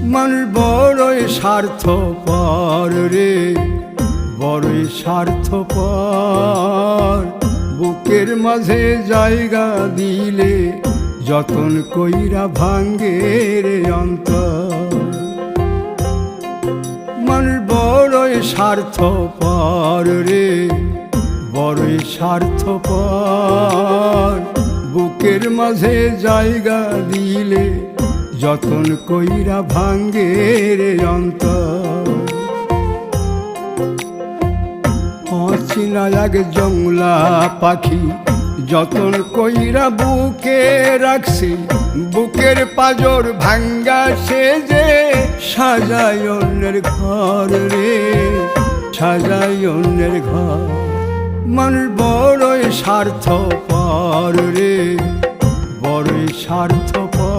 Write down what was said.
মানুষ বড়ই স্বার্থপর রে, বড়ই স্বার্থপর। বুকের মাঝে জায়গা দিলে যতন কইরা ভাঙ্গে রে অন্তর। মানুষ বড়ই স্বার্থপর রে, বড়ই স্বার্থপর। বুকের মাঝে জায়গা দিলে যতন কইরা ভাঙ্গে রে অন্তর। অচিনা এক জংলা পাখি যতন কইরা বুকে রাখছি, বুকের পাজর ভাঙ্গা সে যে সাজায় অন্যের ঘর রে, সাজায় অন্যের ঘর। মানুষ বড়ই স্বার্থপর রে, বড়ই স্বার্থপর।